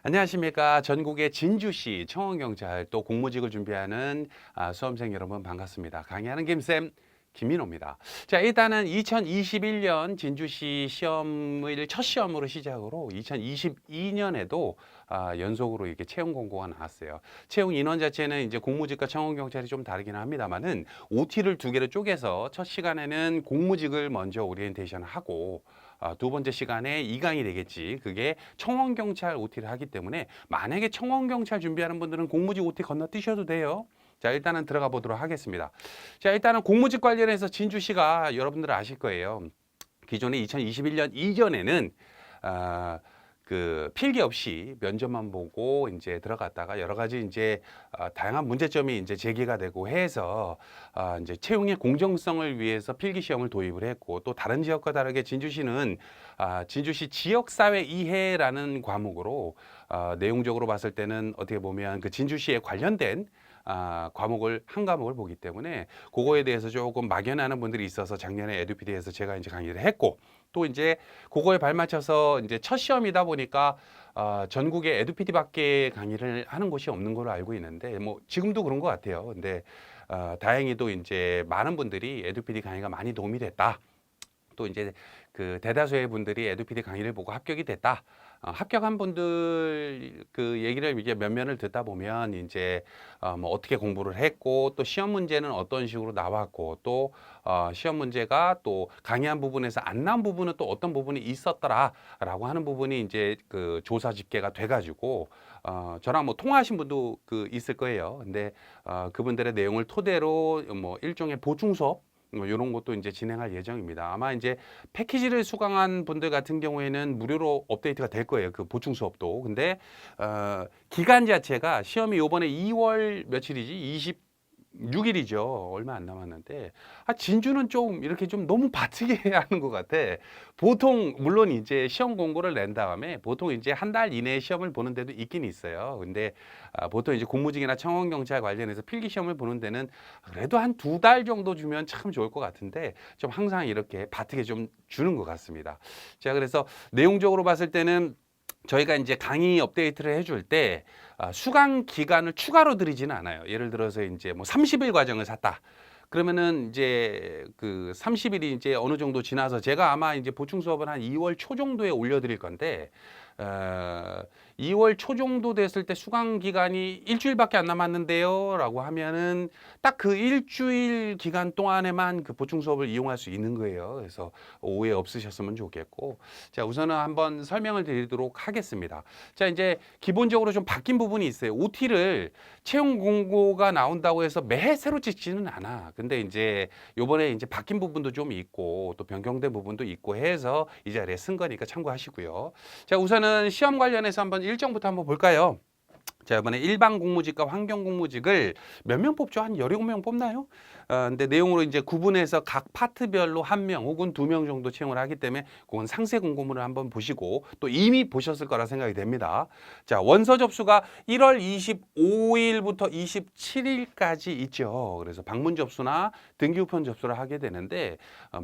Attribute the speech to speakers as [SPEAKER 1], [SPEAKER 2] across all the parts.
[SPEAKER 1] 안녕하십니까. 전국의 진주시 청원경찰 또 공무직을 준비하는 수험생 여러분 반갑습니다. 강의하는 김쌤 김민호입니다. 자, 일단은 2021년 진주시 시험을 첫 시험으로 시작으로 2022년에도 연속으로 이렇게 채용 공고가 나왔어요. 채용 인원 자체는 이제 공무직과 청원경찰이 좀 다르긴 합니다만은 OT를 두 개로 쪼개서 첫 시간에는 공무직을 먼저 오리엔테이션 하고 두 번째 시간에 2강이 되겠지. 그게 청원경찰 OT를 하기 때문에 만약에 청원경찰 준비하는 분들은 공무직 OT 건너뛰셔도 돼요. 자, 일단은 들어가 보도록 하겠습니다. 자, 일단은 공무직 관련해서 진주시가 여러분들 아실 거예요. 기존에 2021년 이전에는 그 필기 없이 면접만 보고 이제 들어갔다가 여러 가지 이제 다양한 문제점이 이제 제기가 되고 해서 이제 채용의 공정성을 위해서 필기 시험을 도입을 했고, 또 다른 지역과 다르게 진주시는 진주시 지역사회 이해라는 과목으로 내용적으로 봤을 때는 어떻게 보면 그 진주시에 관련된 과목을 한 과목을 보기 때문에 그거에 대해서 조금 막연하는 분들이 있어서 작년에 에듀피디에서 제가 이제 강의를 했고, 또 이제 그거에 발맞춰서 이제 첫 시험이다 보니까 전국에 에듀피디밖에 강의를 하는 곳이 없는 걸로 알고 있는데, 뭐 지금도 그런 것 같아요. 근데 다행히도 이제 많은 분들이 에듀피디 강의가 많이 도움이 됐다. 또 이제 그 대다수의 분들이 에듀피디 강의를 보고 합격이 됐다. 합격한 분들 그 얘기를 이제 면면을 듣다 보면 이제 뭐 어떻게 공부를 했고, 또 시험 문제는 어떤 식으로 나왔고, 또 시험 문제가 또 강의한 부분에서 안 나온 부분은 또 어떤 부분이 있었더라라고 하는 부분이 이제 그 조사 집계가 돼가지고 저랑 뭐 통화하신 분도 그 있을 거예요. 근데 그분들의 내용을 토대로 뭐 일종의 보충 수업 뭐 이런 것도 이제 진행할 예정입니다. 아마 이제 패키지를 수강한 분들 같은 경우에는 무료로 업데이트가 될 거예요. 그 보충 수업도. 근데 기간 자체가 시험이 요번에 2월 며칠이지? 26일이죠. 얼마 안 남았는데. 진주는 좀 이렇게 좀 너무 바트게 하는 것 같아. 보통, 물론 이제 시험 공고를 낸 다음에 보통 이제 한 달 이내에 시험을 보는 데도 있긴 있어요. 근데 보통 이제 공무직이나 청원경찰 관련해서 필기 시험을 보는 데는 그래도 한 두 달 정도 주면 참 좋을 것 같은데, 좀 항상 이렇게 바트게 좀 주는 것 같습니다. 자, 그래서 내용적으로 봤을 때는 저희가 이제 강의 업데이트를 해줄 때 수강 기간을 추가로 드리지는 않아요. 예를 들어서 이제 뭐 30일 과정을 샀다. 그러면은 이제 그 30일이 이제 어느 정도 지나서 제가 아마 이제 보충 수업을 한 2월 초 정도에 올려드릴 건데, 2월 초 정도 됐을 때 수강 기간이 일주일밖에 안 남았는데요 라고 하면은 딱 그 일주일 기간 동안에만 그 보충 수업을 이용할 수 있는 거예요. 그래서 오해 없으셨으면 좋겠고, 자, 우선은 한번 설명을 드리도록 하겠습니다. 자, 이제 기본적으로 좀 바뀐 부분이 있어요. OT를 채용 공고가 나온다고 해서 매해 새로 찍지는 않아. 근데 이제 요번에 이제 바뀐 부분도 좀 있고, 또 변경된 부분도 있고 해서 이 자리에 쓴 거니까 참고하시고요. 자, 우선은 시험 관련해서 한번 일정부터 한번 볼까요? 자, 이번에 일반 공무직과 환경 공무직을 몇 명 뽑죠? 한 17명 뽑나요? 근데 내용으로 이제 구분해서 각 파트별로 한 명 혹은 두 명 정도 채용을 하기 때문에 그건 상세 공고문을 한번 보시고, 또 이미 보셨을 거라 생각이 됩니다. 자, 원서 접수가 1월 25일부터 27일까지 있죠. 그래서 방문 접수나 등기 우편 접수를 하게 되는데,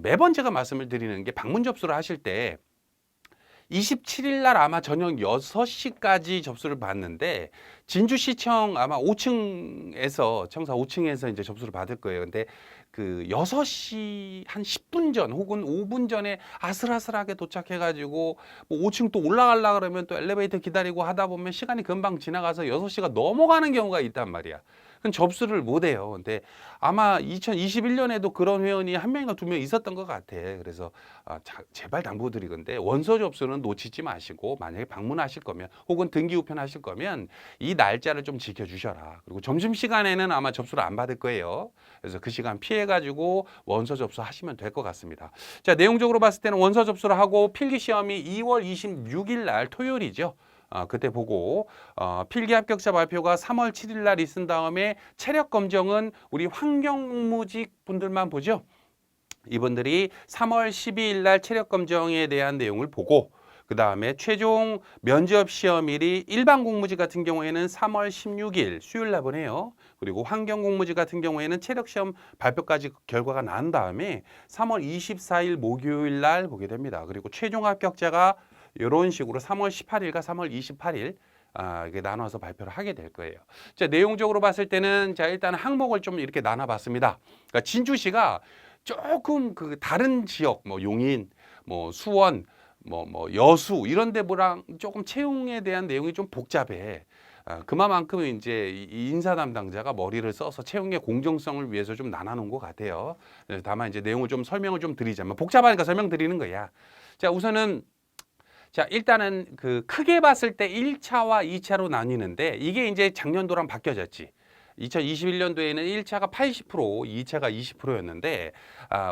[SPEAKER 1] 매번 제가 말씀을 드리는 게 방문 접수를 하실 때 27일 날 아마 저녁 6시까지 접수를 받는데, 진주시청 아마 5층에서 청사 5층에서 이제 접수를 받을 거예요. 근데 그 6시 한 10분 전 혹은 5분 전에 아슬아슬하게 도착해 가지고 뭐 5층 또 올라가려고 그러면 또 엘리베이터 기다리고 하다 보면 시간이 금방 지나가서 6시가 넘어가는 경우가 있단 말이야. 그럼 접수를 못 해요. 근데 아마 2021년에도 그런 회원이 한 명인가 두 명 있었던 것 같아. 그래서 제발 당부드리건데 원서 접수는 놓치지 마시고, 만약에 방문하실 거면 혹은 등기 우편 하실 거면 이 날짜를 좀 지켜주셔라. 그리고 점심시간에는 아마 접수를 안 받을 거예요. 그래서 그 시간 피해가지고 원서 접수하시면 될 것 같습니다. 자, 내용적으로 봤을 때는 원서 접수를 하고 필기 시험이 2월 26일 날 토요일이죠. 그때 보고 필기 합격자 발표가 3월 7일 날 있은 다음에 체력 검정은 우리 환경무직 분들만 보죠. 이분들이 3월 12일 날 체력 검정에 대한 내용을 보고, 그 다음에 최종 면접 시험일이 일반 공무직 같은 경우에는 3월 16일 수요일 날 보내요. 그리고 환경 공무직 같은 경우에는 체력 시험 발표까지 결과가 난 다음에 3월 24일 목요일 날 보게 됩니다. 그리고 최종 합격자가 이런 식으로 3월 18일과 3월 28일 이게 나눠서 발표를 하게 될 거예요. 자, 내용적으로 봤을 때는 자, 일단 항목을 좀 이렇게 나눠봤습니다. 그러니까 진주시가 조금 그 다른 지역, 뭐 용인, 뭐 수원, 뭐 여수 이런 데보랑 조금 채용에 대한 내용이 좀 복잡해. 그만큼 이제 이 인사 담당자가 머리를 써서 채용의 공정성을 위해서 좀 나눠놓은 것 같아요. 다만 이제 내용을 좀 설명을 좀 드리자면 복잡하니까 설명드리는 거야. 자, 우선은 자, 일단은 그 크게 봤을 때 1차와 2차로 나뉘는데 이게 이제 작년도랑 바뀌어졌지. 2021년도에는 1차가 80%, 2차가 20%였는데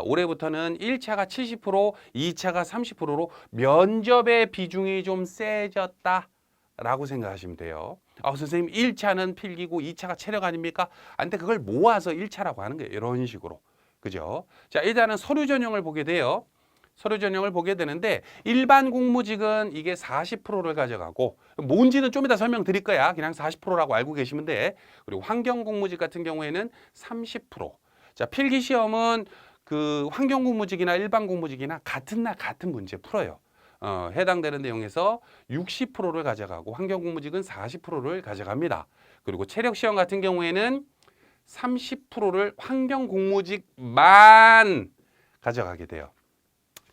[SPEAKER 1] 올해부터는 1차가 70%, 2차가 30%로 면접의 비중이 좀 세졌다라고 생각하시면 돼요. 선생님 1차는 필기고 2차가 체력 아닙니까? 근데 그걸 모아서 1차라고 하는 거예요. 이런 식으로. 그죠? 자, 일단은 서류 전형을 보게 돼요. 서류 전형을 보게 되는데 일반 공무직은 이게 40%를 가져가고 뭔지는 좀 이따 설명드릴 거야. 그냥 40%라고 알고 계시면 돼. 그리고 환경 공무직 같은 경우에는 30%. 자, 필기 시험은 그 환경 공무직이나 일반 공무직이나 같은 날 같은 문제 풀어요. 해당되는 내용에서 60%를 가져가고 환경 공무직은 40%를 가져갑니다. 그리고 체력 시험 같은 경우에는 30%를 환경 공무직만 가져가게 돼요.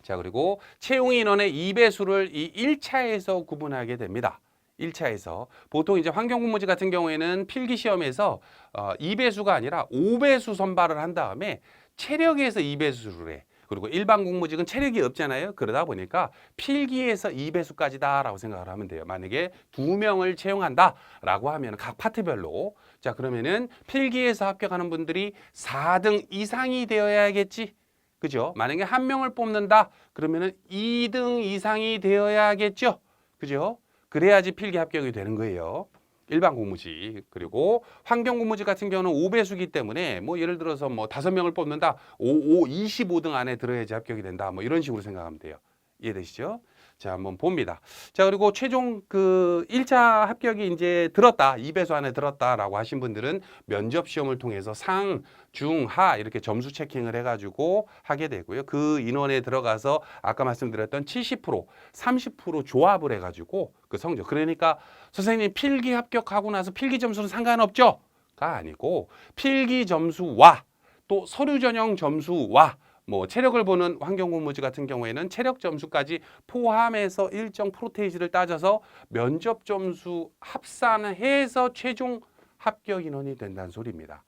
[SPEAKER 1] 자, 그리고 채용 인원의 2배수를 이 1차에서 구분하게 됩니다. 1차에서 보통 이제 환경공무직 같은 경우에는 필기 시험에서 2배수가 아니라 5배수 선발을 한 다음에 체력에서 2배수를 해. 그리고 일반 공무직은 체력이 없잖아요. 그러다 보니까 필기에서 2배수까지다라고 생각을 하면 돼요. 만약에 2명을 채용한다라고 하면 각 파트별로 자, 그러면은 필기에서 합격하는 분들이 4등 이상이 되어야겠지. 그죠? 만약에 한 명을 뽑는다 그러면은 2등 이상이 되어야겠죠. 그죠? 그래야지 필기 합격이 되는 거예요. 일반 공무직. 그리고 환경 공무직 같은 경우는 5배수기 때문에 뭐 예를 들어서 뭐 5명을 뽑는다. 25등 안에 들어야지 합격이 된다. 뭐 이런 식으로 생각하면 돼요. 이해되시죠? 자, 한번 봅니다. 자, 그리고 최종 그 1차 합격이 이제 들었다. 2배수 안에 들었다라고 하신 분들은 면접 시험을 통해서 상, 중, 하 이렇게 점수 체킹을 해가지고 하게 되고요. 그 인원에 들어가서 아까 말씀드렸던 70%, 30% 조합을 해가지고 그 성적. 그러니까 선생님 필기 합격하고 나서 필기 점수는 상관없죠? 가 아니고 필기 점수와 또 서류 전형 점수와 뭐 체력을 보는 환경공무직 같은 경우에는 체력 점수까지 포함해서 일정 프로테이지를 따져서 면접 점수 합산해서 최종 합격 인원이 된다는 소리입니다.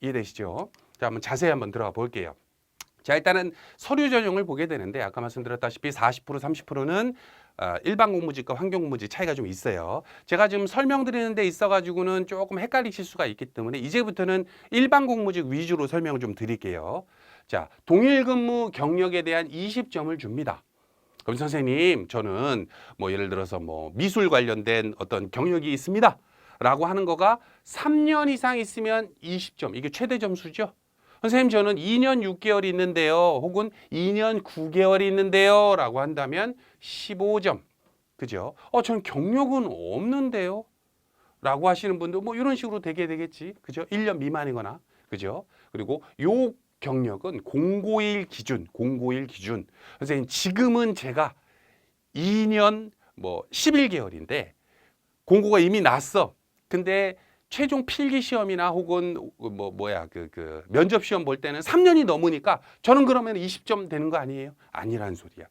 [SPEAKER 1] 이해되시죠? 자, 한번 자세히 한번 들어가 볼게요. 자, 일단은 서류 전형을 보게 되는데 아까 말씀드렸다시피 40%, 30%는 일반 공무직과 환경 공무직 차이가 좀 있어요. 제가 지금 설명드리는 데 있어가지고는 조금 헷갈리실 수가 있기 때문에 이제부터는 일반 공무직 위주로 설명을 좀 드릴게요. 자, 동일 근무 경력에 대한 20점을 줍니다. 그럼 선생님, 저는 뭐 예를 들어서 뭐 미술 관련된 어떤 경력이 있습니다. 라고 하는 거가 3년 이상 있으면 20점. 이게 최대 점수죠. 선생님, 저는 2년 6개월이 있는데요. 혹은 2년 9개월이 있는데요. 라고 한다면 15점. 그죠? 저는 경력은 없는데요. 라고 하시는 분도 뭐 이런 식으로 되게 되겠지. 그죠? 1년 미만이거나. 그죠? 그리고 요 경력은 공고일 기준. 선생님, 지금은 제가 2년 뭐 11개월인데 공고가 이미 났어. 근데 최종 필기 시험이나 혹은 그 면접 시험 볼 때는 3년이 넘으니까 저는 그러면 20점 되는 거 아니에요? 아니란 소리야.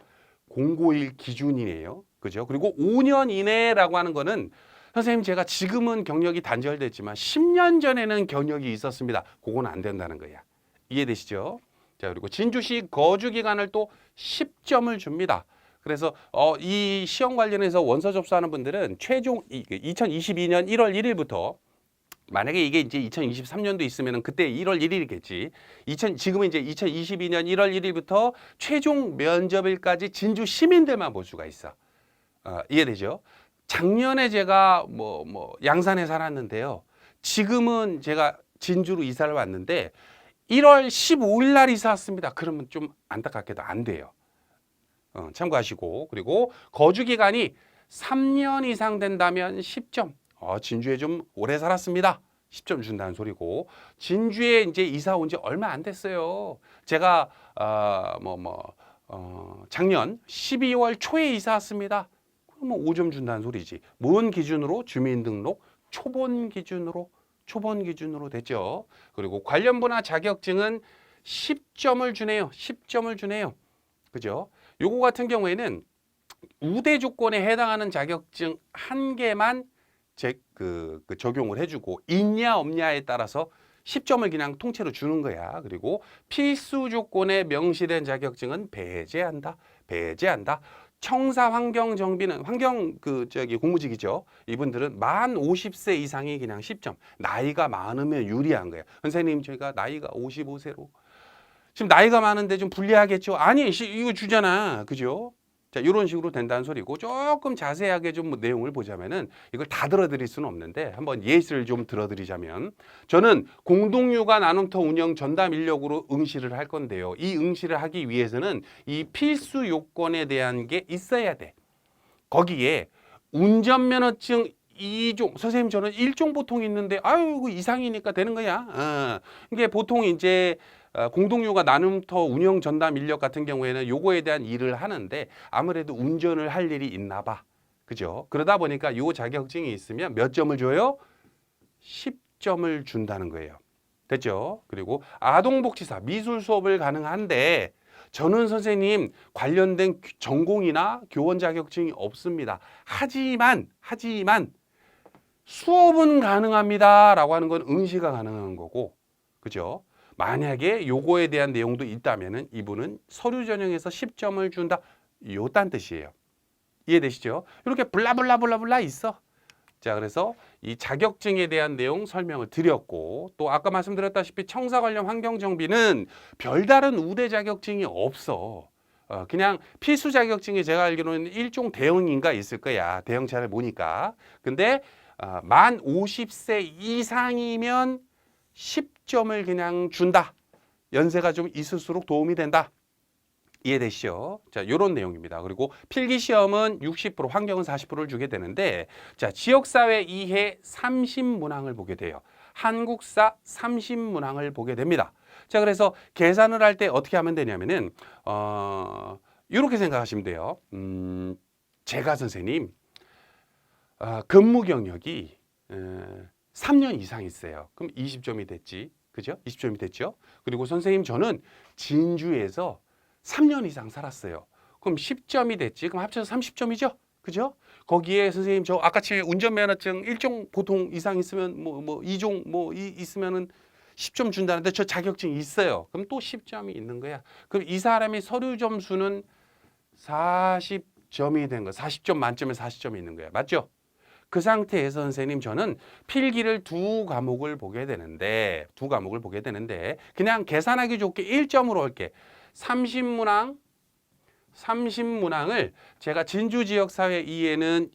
[SPEAKER 1] 공고일 기준이에요. 그죠? 그리고 5년 이내라고 하는 거는 선생님 제가 지금은 경력이 단절됐지만 10년 전에는 경력이 있었습니다. 그건 안 된다는 거야. 이해되시죠? 자, 그리고 진주시 거주 기간을 또 10점을 줍니다. 그래서 이 시험 관련해서 원서 접수하는 분들은 최종 2022년 1월 1일부터 만약에 이게 이제 2023년도 있으면 그때 1월 1일이겠지. 지금은 이제 2022년 1월 1일부터 최종 면접일까지 진주 시민들만 볼 수가 있어. 이해되죠? 작년에 제가 양산에 살았는데요. 지금은 제가 진주로 이사를 왔는데 1월 15일 날 이사 왔습니다. 그러면 좀 안타깝게도 안 돼요. 참고하시고. 그리고 거주 기간이 3년 이상 된다면 10점. 진주에 좀 오래 살았습니다. 10점 준다는 소리고. 진주에 이제 이사 온 지 얼마 안 됐어요. 제가 작년 12월 초에 이사 왔습니다. 뭐 5점 준다는 소리지. 뭔 기준으로? 주민등록 초본 기준으로 됐죠. 그리고 관련 분야 자격증은 10점을 주네요. 10점을 주네요. 그죠? 요거 같은 경우에는 우대 조건에 해당하는 자격증 한 개만 적용을 해주고 있냐 없냐에 따라서 10점을 그냥 통째로 주는 거야. 그리고 필수 조건에 명시된 자격증은 배제한다. 청사 환경 정비는 공무직이죠. 이분들은 만 50세 이상이 그냥 10점. 나이가 많으면 유리한 거예요. 선생님 제가 나이가 55세로 지금 나이가 많은데 좀 불리하겠죠? 아니 이거 주잖아. 그죠? 자, 이런 식으로 된다는 소리고 조금 자세하게 좀 내용을 보자면은 이걸 다 들어드릴 수는 없는데 한번 예시를 좀 들어드리자면 저는 공동육아 나눔터 운영 전담 인력으로 응시를 할 건데요. 이 응시를 하기 위해서는 이 필수 요건에 대한 게 있어야 돼. 거기에 운전면허증 2종, 선생님 저는 1종 보통 있는데 아유 그 이상이니까 되는 거야. 이게 보통 이제 공동육아 나눔터 운영 전담 인력 같은 경우에는 요거에 대한 일을 하는데 아무래도 운전을 할 일이 있나 봐. 그죠? 그러다 보니까 요 자격증이 있으면 몇 점을 줘요? 10점을 준다는 거예요. 됐죠? 그리고 아동복지사 미술 수업을 가능한데 저는 선생님 관련된 전공이나 교원 자격증이 없습니다. 하지만 수업은 가능합니다 라고 하는 건 응시가 가능한 거고, 그죠? 만약에 요거에 대한 내용도 있다면은 이분은 서류 전형에서 10점을 준다. 요딴 뜻이에요. 이해되시죠? 이렇게 블라블라 있어. 자, 그래서 이 자격증에 대한 내용 설명을 드렸고, 또 아까 말씀드렸다시피 청사 관련 환경 정비는 별다른 우대 자격증이 없어. 그냥 필수 자격증이 제가 알기로는 일종 대형인가 있을 거야. 대형차를 보니까. 근데 만 50세 이상이면 10점을 그냥 준다. 연세가 좀 있을수록 도움이 된다. 이해되시죠? 자, 요런 내용입니다. 그리고 필기시험은 60%, 환경은 40%를 주게 되는데, 자, 지역사회 이해 30문항을 보게 돼요. 한국사 30문항을 보게 됩니다. 자, 그래서 계산을 할 때 어떻게 하면 되냐면은, 이렇게 생각하시면 돼요. 제가 선생님, 근무 경력이 3년 이상 있어요. 그럼 20점이 됐지. 그죠? 20점이 됐죠? 그리고 선생님 저는 진주에서 3년 이상 살았어요. 그럼 10점이 됐지. 그럼 합쳐서 30점이죠? 그죠? 거기에 선생님 저 아까처럼 운전면허증 1종 보통 이상 있으면 뭐 2종 있으면은 10점 준다는데 저 자격증이 있어요. 그럼 또 10점이 있는 거야. 그럼 이 사람이 서류 점수는 40점이 된 거야. 40점 만점에 40점이 있는 거야. 맞죠? 그 상태에서 선생님 저는 필기를 두 과목을 보게 되는데 그냥 계산하기 좋게 1점으로 할게. 30문항을 제가 진주 지역 사회 2에는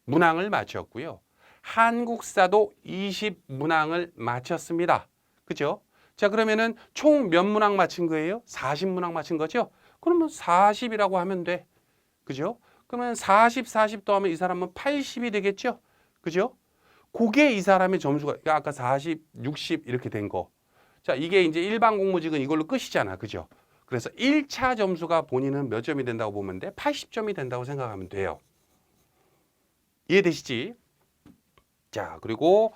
[SPEAKER 1] 20문항을 맞췄고요. 한국사도 20문항을 맞췄습니다. 그죠? 자, 그러면은 총 몇 문항 맞힌 거예요? 40문항 맞힌 거죠? 그러면 40이라고 하면 돼. 그죠? 그러면 40 더하면 이 사람은 80이 되겠죠? 그죠? 그게 이 사람의 점수가 아까 40, 60 이렇게 된 거. 자, 이게 이제 일반 공무직은 이걸로 끝이잖아. 그죠? 그래서 1차 점수가 본인은 몇 점이 된다고 보면 돼? 80점이 된다고 생각하면 돼요. 이해되시지? 자, 그리고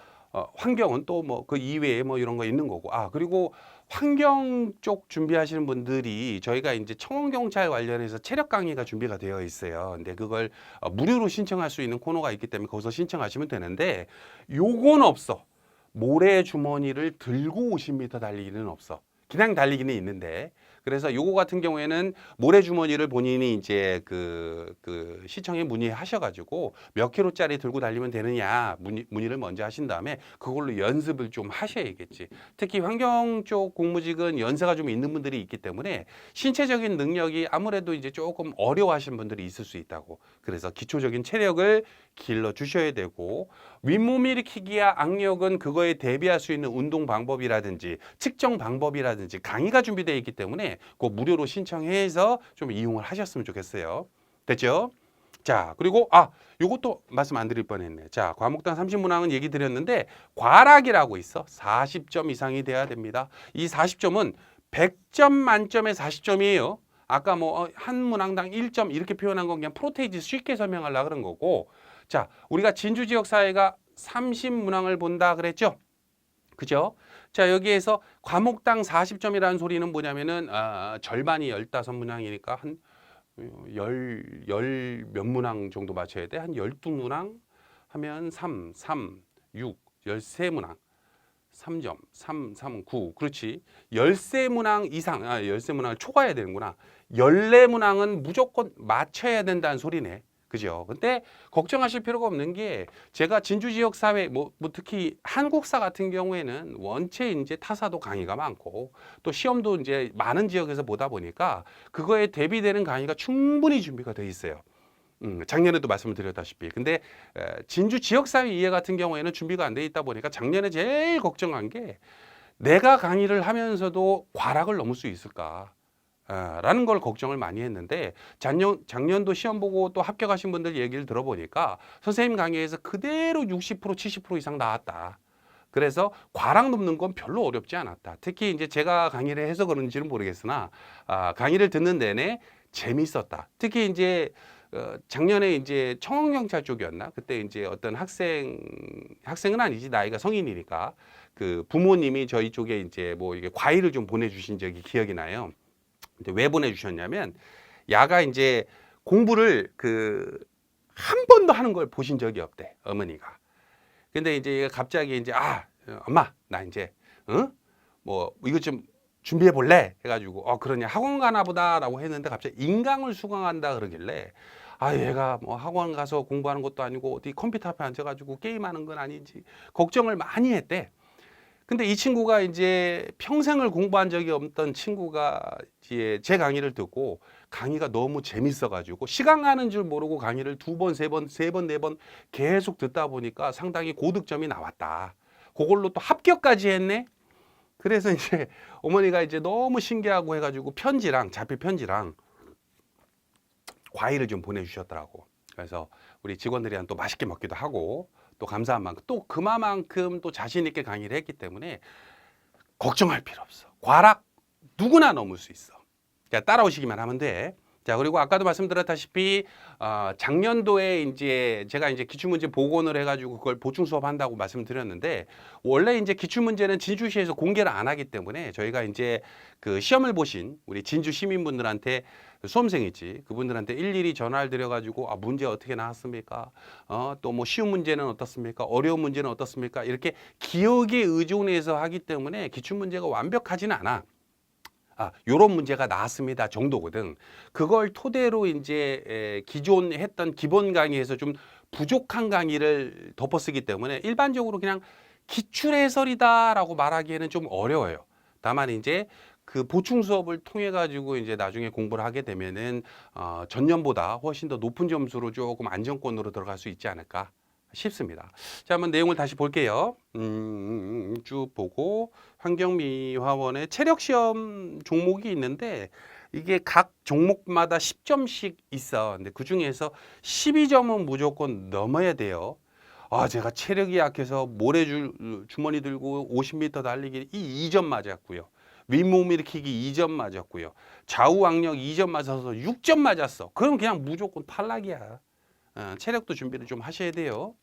[SPEAKER 1] 환경은 또 뭐 그 이외에 뭐 이런 거 있는 거고. 그리고 환경 쪽 준비하시는 분들이 저희가 이제 청원경찰 관련해서 체력 강의가 준비가 되어 있어요. 근데 그걸 무료로 신청할 수 있는 코너가 있기 때문에 거기서 신청하시면 되는데 요건 없어. 모래 주머니를 들고 50m 달리기는 없어. 그냥 달리기는 있는데, 그래서 요거 같은 경우에는 모래 주머니를 본인이 이제 그 시청에 문의하셔가지고 몇 킬로짜리 들고 달리면 되느냐 문의를 먼저 하신 다음에 그걸로 연습을 좀 하셔야겠지. 특히 환경 쪽 공무직은 연세가 좀 있는 분들이 있기 때문에 신체적인 능력이 아무래도 이제 조금 어려워하시는 분들이 있을 수 있다고. 그래서 기초적인 체력을 길러 주셔야 되고, 윗몸 일으키기와 악력은 그거에 대비할 수 있는 운동 방법이라든지 측정 방법이라든지 강의가 준비되어 있기 때문에 그 무료로 신청해서 좀 이용을 하셨으면 좋겠어요. 됐죠? 자, 그리고 요것도 말씀 안 드릴 뻔했네. 자, 과목당 30문항은 얘기 드렸는데 과락이라고 있어. 40점 이상이 돼야 됩니다. 이 40점은 100점 만점에 40점이에요. 아까 뭐 한 문항당 1점 이렇게 표현한 건 그냥 프로테이지 쉽게 설명하려고 그런 거고. 자, 우리가 진주 지역 사회가 30문항을 본다 그랬죠? 그죠? 자, 여기에서 과목당 40점이라는 소리는 뭐냐면은 절반이 15문항이니까 한 열 몇 문항 정도 맞춰야 돼. 한 12문항 하면 6, 13문항. 3점, 9. 그렇지. 13문항 이상, 13문항을 초과해야 되는구나. 14문항은 무조건 맞춰야 된다는 소리네. 그죠? 근데 걱정하실 필요가 없는 게 제가 진주 지역 사회, 뭐 특히 한국사 같은 경우에는 원체 이제 타사도 강의가 많고 또 시험도 이제 많은 지역에서 보다 보니까 그거에 대비되는 강의가 충분히 준비가 돼 있어요. 작년에도 말씀을 드렸다시피. 근데 진주 지역사회 이해 같은 경우에는 준비가 안 돼 있다 보니까 작년에 제일 걱정한 게 내가 강의를 하면서도 과락을 넘을 수 있을까? 라는 걸 걱정을 많이 했는데 작년도 시험 보고 또 합격하신 분들 얘기를 들어보니까 선생님 강의에서 그대로 60% 70% 이상 나왔다. 그래서 과락 넘는 건 별로 어렵지 않았다. 특히 이제 제가 강의를 해서 그런지는 모르겠으나 강의를 듣는 내내 재밌었다. 특히 이제 작년에 이제 청원경찰 쪽이었나? 그때 이제 어떤 학생은 아니지, 나이가 성인이니까 그 부모님이 저희 쪽에 이제 뭐 이게 과일을 좀 보내주신 적이 기억이 나요. 근데 왜 보내주셨냐면 야가 이제 공부를 한 번도 하는 걸 보신 적이 없대, 어머니가. 근데 이제 갑자기 이제 엄마 나 이제 뭐 이거 좀 준비해 볼래 해가지고 그러냐 학원 가나 보다라고 했는데 갑자기 인강을 수강한다 그러길래 얘가 뭐 학원 가서 공부하는 것도 아니고 어디 컴퓨터 앞에 앉아가지고 게임하는 건 아닌지 걱정을 많이 했대. 근데 이 친구가 이제 평생을 공부한 적이 없던 친구가 이제 제 강의를 듣고 강의가 너무 재밌어가지고 시간 가는 줄 모르고 강의를 2번, 3번, 3번, 4번 계속 듣다 보니까 상당히 고득점이 나왔다. 그걸로 또 합격까지 했네. 그래서 이제 어머니가 이제 너무 신기하고 해가지고 자필 편지랑 과일을 좀 보내주셨더라고. 그래서 우리 직원들이랑 또 맛있게 먹기도 하고 또 감사한 만큼 또 그만큼 또 자신 있게 강의를 했기 때문에 걱정할 필요 없어. 과락 누구나 넘을 수 있어. 자, 따라오시기만 하면 돼. 자, 그리고 아까도 말씀드렸다시피 작년도에 이제 제가 이제 기출문제 복원을 해가지고 그걸 보충 수업한다고 말씀드렸는데 원래 이제 기출문제는 진주시에서 공개를 안 하기 때문에 저희가 이제 그 시험을 보신 우리 진주 시민분들한테 수험생이지 그분들한테 일일이 전화를 드려가지고 문제 어떻게 나왔습니까? 또 뭐 쉬운 문제는 어떻습니까? 어려운 문제는 어떻습니까? 이렇게 기억에 의존해서 하기 때문에 기출문제가 완벽하지는 않아. 요런 문제가 나왔습니다 정도거든. 그걸 토대로 이제 기존 했던 기본 강의에서 좀 부족한 강의를 덮어쓰기 때문에 일반적으로 그냥 기출 해설이다라고 말하기에는 좀 어려워요. 다만 이제 그 보충 수업을 통해 가지고 이제 나중에 공부를 하게 되면은 전년보다 훨씬 더 높은 점수로 조금 안정권으로 들어갈 수 있지 않을까 싶습니다. 자, 한번 내용을 다시 볼게요. 쭉 보고 환경미화원의 체력시험 종목이 있는데 이게 각 종목마다 10점씩 있어. 근데 그 중에서 12점은 무조건 넘어야 돼요. 제가 체력이 약해서 주머니 들고 50m 달리기 2점 맞았고요. 윗몸 일으키기 2점 맞았고요. 좌우 악력 2점 맞아서 6점 맞았어. 그럼 그냥 무조건 탈락이야. 체력도 준비를 좀 하셔야 돼요.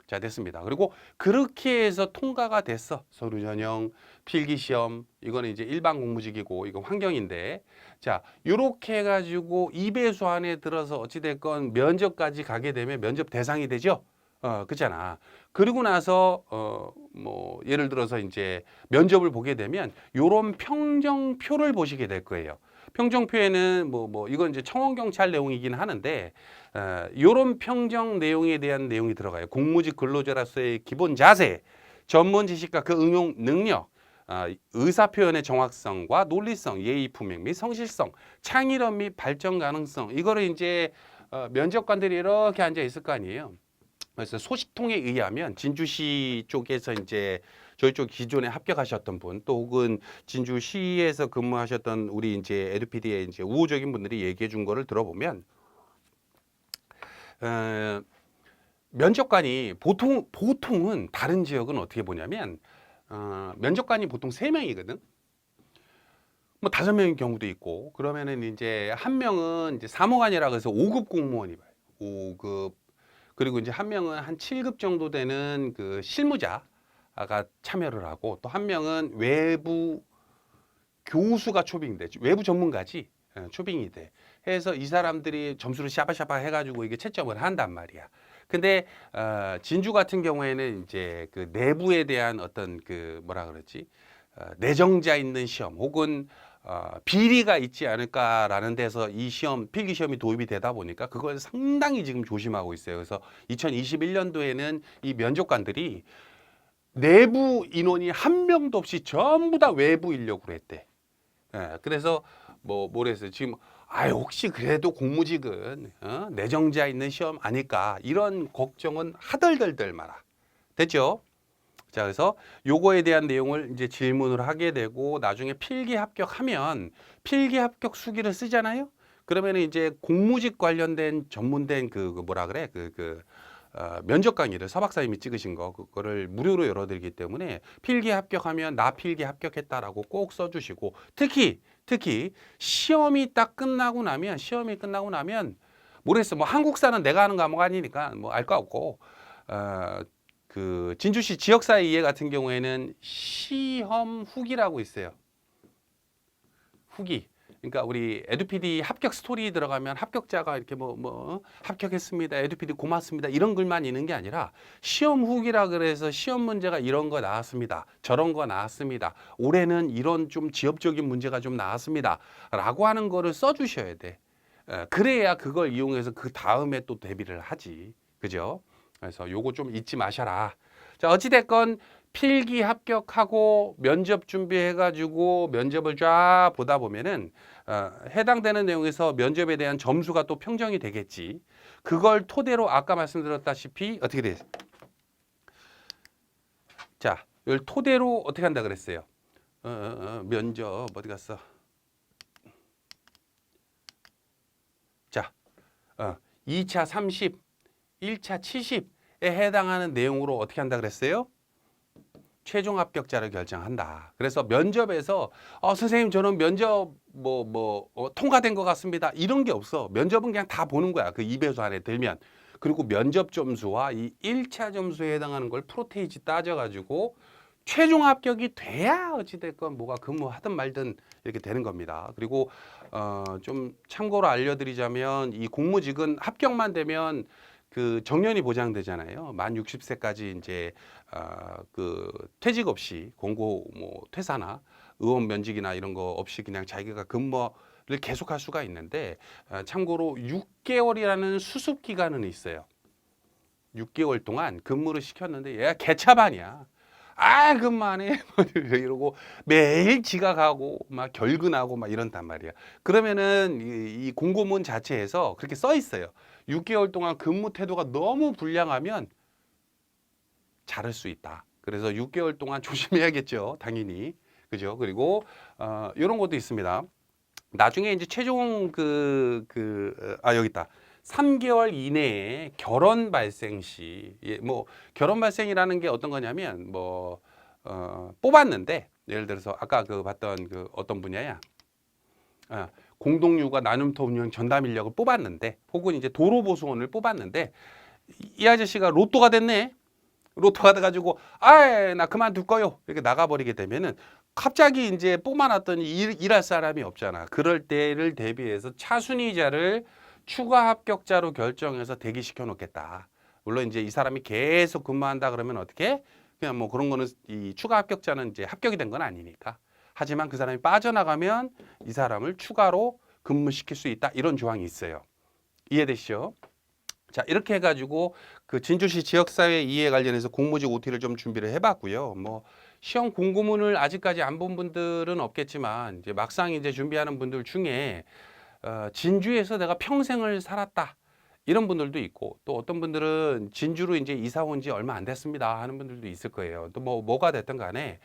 [SPEAKER 1] 자, 됐습니다. 그리고 그렇게 해서 통과가 됐어. 서류 전형, 필기시험, 이거는 이제 일반 공무직이고 이거 환경인데, 자, 요렇게 해가지고 2배수 안에 들어서 어찌됐건 면접까지 가게 되면 면접 대상이 되죠. 그렇잖아. 그리고 나서 뭐 예를 들어서 이제 면접을 보게 되면 요런 평정표를 보시게 될 거예요. 평정표에는 뭐 이건 이제 청원경찰 내용이긴 하는데 요런 평정 내용에 대한 내용이 들어가요. 공무직 근로자로서의 기본 자세, 전문 지식과 그 응용 능력, 의사 표현의 정확성과 논리성, 예의 품행 및 성실성, 창의력 및 발전 가능성. 이거를 이제 면접관들이 이렇게 앉아 있을 거 아니에요. 그래서 소식통에 의하면 진주시 쪽에서 이제 저희 쪽 기존에 합격하셨던 분, 또 혹은 진주시에서 근무하셨던 우리 이제 에듀피디의 이제 우호적인 분들이 얘기해 준 거를 들어보면, 면접관이 보통은 다른 지역은 어떻게 보냐면, 면접관이 보통 3명이거든. 뭐 5명인 경우도 있고 그러면은 이제 한 명은 이제 사무관이라 그래서 5급 공무원이 봐요. 5급. 그리고 이제 한 명은 한 7급 정도 되는 그 실무자가 참여를 하고 또 한 명은 외부 교수가 초빙돼. 외부 전문가지. 초빙이 돼. 해서 이 사람들이 점수를 샤바샤바 해가지고 이게 채점을 한단 말이야. 근데 진주 같은 경우에는 이제 그 내부에 대한 어떤 그 뭐라 그러지? 내정자 있는 시험 혹은 비리가 있지 않을까라는 데서 이 시험 필기 시험이 도입이 되다 보니까 그걸 상당히 지금 조심하고 있어요. 그래서 2021년도에는 이 면접관들이 내부 인원이 한 명도 없이 전부 다 외부 인력으로 했대. 그래서 뭐랬어요? 지금 혹시 그래도 공무직은 내정자 있는 시험 아닐까 이런 걱정은 하덜덜덜 마라. 됐죠? 자, 그래서 요거에 대한 내용을 이제 질문을 하게 되고 나중에 필기 합격하면 필기 합격 수기를 쓰잖아요. 그러면 이제 공무직 관련된 전문된 그 뭐라 그래? 면접 강의를 서 박사님이 찍으신 거 그거를 무료로 열어드리기 때문에 필기 합격하면 나 필기 합격했다라고 꼭 써주시고 특히 시험이 끝나고 나면 모르겠어. 뭐 한국사는 내가 하는 과목 아니니까 뭐 알 거 없고 그 진주시 지역사회 이해 같은 경우에는 시험 후기라고 있어요. 후기. 그러니까 우리 에듀피디 합격 스토리 들어가면 합격자가 이렇게 뭐 합격했습니다. 에듀피디 고맙습니다. 이런 글만 있는 게 아니라 시험 후기라 그래서 시험 문제가 이런 거 나왔습니다. 저런 거 나왔습니다. 올해는 이런 좀 지엽적인 문제가 좀 나왔습니다. 라고 하는 거를 써주셔야 돼. 그래야 그걸 이용해서 그 다음에 또 대비를 하지. 그죠? 그래서 요거 좀 잊지 마셔라. 자, 어찌됐건 필기 합격하고 면접 준비해가지고 면접을 쫙 보다 보면은 해당되는 내용에서 면접에 대한 점수가 또 평정이 되겠지. 그걸 토대로 아까 말씀드렸다시피 어떻게 돼? 자, 이걸 토대로 어떻게 한다 그랬어요? 면접 어디 갔어? 자, 2차 30, 1차 70에 해당하는 내용으로 어떻게 한다 그랬어요? 최종 합격자를 결정한다. 그래서 면접에서 선생님 저는 면접 통과된 것 같습니다. 이런 게 없어. 면접은 그냥 다 보는 거야. 그 2배수 안에 들면. 그리고 면접 점수와 이 1차 점수에 해당하는 걸 프로테이지 따져가지고 최종 합격이 돼야 어찌됐건 뭐가 근무하든 말든 이렇게 되는 겁니다. 그리고 좀 참고로 알려드리자면 이 공무직은 합격만 되면 그 정년이 보장되잖아요. 만 60세까지 이제 그 퇴직 없이 공고 뭐 퇴사나 의원 면직이나 이런 거 없이 그냥 자기가 근무를 계속할 수가 있는데 참고로 6개월이라는 수습 기간은 있어요. 6개월 동안 근무를 시켰는데 얘가 개차반이야. 근무 안 해. 이러고 매일 지각하고 막 결근하고 막 이런단 말이야. 그러면은 이 공고문 자체에서 그렇게 써 있어요. 6개월 동안 근무 태도가 너무 불량하면 자를 수 있다. 그래서 6개월 동안 조심해야겠죠. 당연히. 그죠? 그리고 이런 것도 있습니다. 나중에 이제 최종 여기 있다. 3개월 이내에 결혼 발생 시, 뭐 결혼 발생이라는 게 어떤 거냐면 뽑았는데 예를 들어서 아까 봤던 어떤 분야야. 공동육아 나눔터 운영 전담 인력을 뽑았는데 혹은 이제 도로보수원을 뽑았는데 이 아저씨가 로또가 됐네. 로또가 돼가지고 나 그만둘 거요. 이렇게 나가버리게 되면은 갑자기 이제 뽑아놨더니 일할 사람이 없잖아. 그럴 때를 대비해서 차순위자를 추가 합격자로 결정해서 대기시켜 놓겠다. 물론 이제 이 사람이 계속 근무한다 그러면 어떻게? 그냥 뭐 그런 거는 이 추가 합격자는 이제 합격이 된 건 아니니까. 하지만 그 사람이 빠져나가면 이 사람을 추가로 근무시킬 수 있다. 이런 조항이 있어요. 이해되시죠? 자, 이렇게 해가지고 그 진주시 지역사회 이해 관련해서 공무직 OT를 좀 준비를 해봤고요. 뭐 시험 공고문을 아직까지 안 본 분들은 없겠지만 이제 막상 이제 준비하는 분들 중에 진주에서 내가 평생을 살았다. 이런 분들도 있고, 또 어떤 분들은 진주로 이제 이사 온 지 얼마 안 됐습니다 하는 분들도 있을 거예요. 또 뭐가 됐든 간에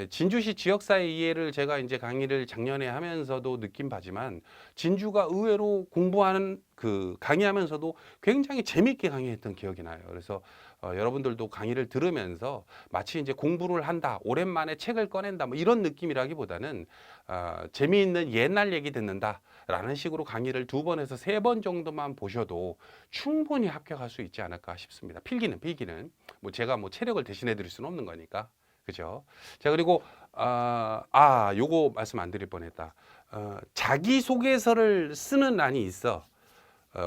[SPEAKER 1] 진주시 지역사회 이해를 제가 이제 강의를 작년에 하면서도 느낀 바지만, 진주가 의외로 공부하는 그 강의하면서도 굉장히 재밌게 강의했던 기억이 나요. 그래서 여러분들도 강의를 들으면서 마치 이제 공부를 한다, 오랜만에 책을 꺼낸다, 뭐 이런 느낌이라기보다는 재미있는 옛날 얘기 듣는다 라는 식으로 강의를 2번에서 3번 정도만 보셔도 충분히 합격할 수 있지 않을까 싶습니다. 필기는 뭐 제가 뭐 체력을 대신해 드릴 수는 없는 거니까. 그죠? 자, 그리고 요거 말씀 안 드릴 뻔했다. 자기소개서를 쓰는 안이 있어.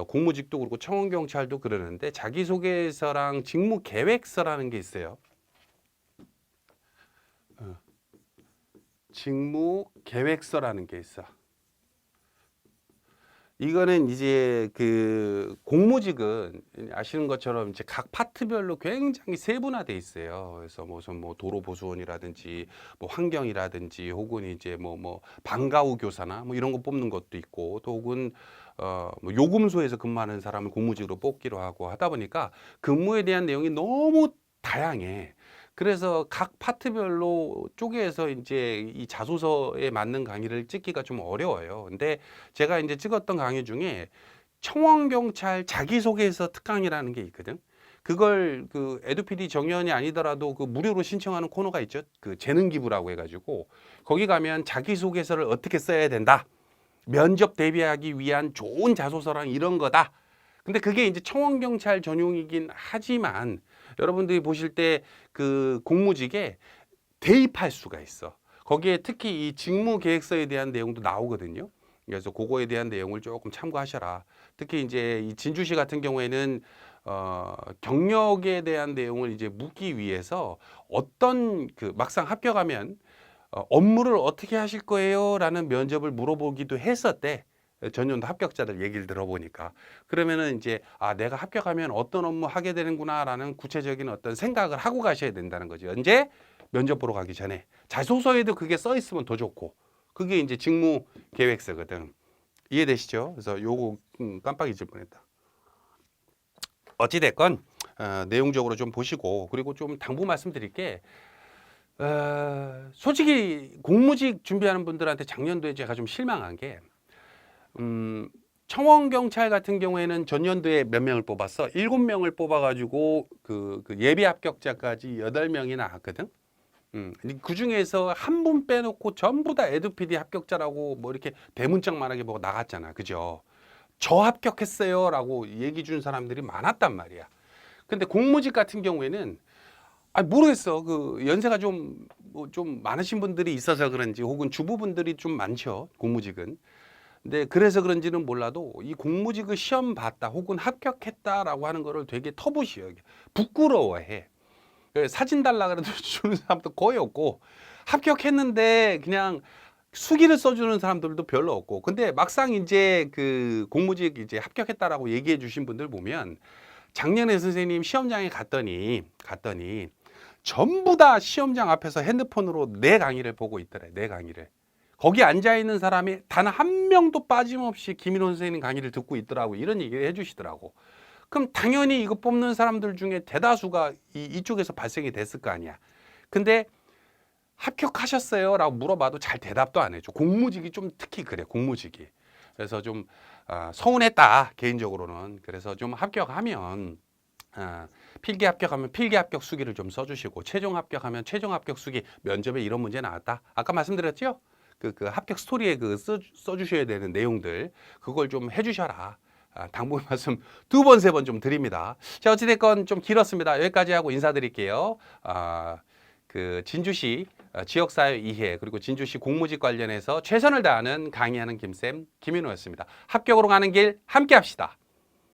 [SPEAKER 1] 공무직도 그렇고 청원경찰도 그러는데, 자기소개서랑 직무계획서라는 게 있어요. 직무계획서라는 게 있어. 이거는 이제 그 공무직은 아시는 것처럼 이제 각 파트별로 굉장히 세분화돼 있어요. 그래서 무슨 뭐 도로보수원이라든지 뭐 환경이라든지 혹은 이제 뭐 방과후 교사나 뭐 이런 거 뽑는 것도 있고, 또 혹은 뭐 요금소에서 근무하는 사람을 공무직으로 뽑기로 하고 하다 보니까 근무에 대한 내용이 너무 다양해. 그래서 각 파트별로 쪼개서 이제 이 자소서에 맞는 강의를 찍기가 좀 어려워요. 근데 제가 이제 찍었던 강의 중에 청원경찰 자기소개서 특강이라는 게 있거든. 그걸 그 에듀피디 정연이 아니더라도 그 무료로 신청하는 코너가 있죠. 그 재능기부라고 해가지고 거기 가면 자기소개서를 어떻게 써야 된다, 면접 대비하기 위한 좋은 자소서랑 이런 거다. 근데 그게 이제 청원경찰 전용이긴 하지만 여러분들이 보실 때 그 공무직에 대입할 수가 있어. 거기에 특히 이 직무계획서에 대한 내용도 나오거든요. 그래서 그거에 대한 내용을 조금 참고하셔라. 특히 이제 이 진주시 같은 경우에는 경력에 대한 내용을 이제 묻기 위해서 어떤 그 막상 합격하면 업무를 어떻게 하실 거예요? 라는 면접을 물어보기도 했었대. 전년도 합격자들 얘기를 들어보니까. 그러면은 이제 내가 합격하면 어떤 업무 하게 되는구나라는 구체적인 어떤 생각을 하고 가셔야 된다는 거죠. 언제? 면접 보러 가기 전에. 자소서에도 그게 써 있으면 더 좋고. 그게 이제 직무 계획서거든. 이해되시죠? 그래서 요거 깜빡 잊을 뻔했다. 어찌 됐건 내용적으로 좀 보시고, 그리고 좀 당부 말씀드릴게. 솔직히 공무직 준비하는 분들한테 작년도에 제가 좀 실망한 게, 청원경찰 같은 경우에는 전년도에 몇 명을 뽑았어? 7명을 뽑아가지고 그 예비 합격자까지 8명이 나왔거든. 그 중에서 한 분 빼놓고 전부 다 에듀피디 합격자라고 뭐 이렇게 대문짝만하게 보고 나갔잖아. 그죠? 저 합격했어요 라고 얘기 준 사람들이 많았단 말이야. 근데 공무직 같은 경우에는 모르겠어. 그 연세가 좀 많으신 분들이 있어서 그런지, 혹은 주부분들이 좀 많죠. 공무직은. 근데 그래서 그런지는 몰라도 이 공무직을 시험 봤다 혹은 합격했다라고 하는 거를 되게 터부시해. 부끄러워해. 사진 달라 그래도 주는 사람도 거의 없고, 합격했는데 그냥 수기를 써주는 사람들도 별로 없고. 근데 막상 이제 그 공무직 이제 합격했다라고 얘기해 주신 분들 보면, 작년에 선생님 시험장에 갔더니 전부 다 시험장 앞에서 핸드폰으로 내 강의를 보고 있더래. 내 강의를. 거기 앉아있는 사람이 단 한 명도 빠짐없이 김인호 선생님 강의를 듣고 있더라고. 이런 얘기를 해주시더라고. 그럼 당연히 이거 뽑는 사람들 중에 대다수가 이쪽에서 발생이 됐을 거 아니야. 근데 합격하셨어요? 라고 물어봐도 잘 대답도 안 해줘. 공무직이 좀 특히 그래, 공무직이. 그래서 좀 서운했다, 개인적으로는. 그래서 좀 합격하면 필기 합격하면 필기 합격 수기를 좀 써주시고, 최종 합격하면 최종 합격 수기, 면접에 이런 문제 나왔다. 아까 말씀드렸죠? 그 합격 스토리에 써주셔야 되는 내용들, 그걸 좀 해주셔라. 당부 말씀 2번, 3번 좀 드립니다. 자, 어찌됐건 좀 길었습니다. 여기까지 하고 인사드릴게요. 그 진주시 지역사회 이해, 그리고 진주시 공무직 관련해서 최선을 다하는 강의하는 김쌤 김인호였습니다. 합격으로 가는 길 함께 합시다.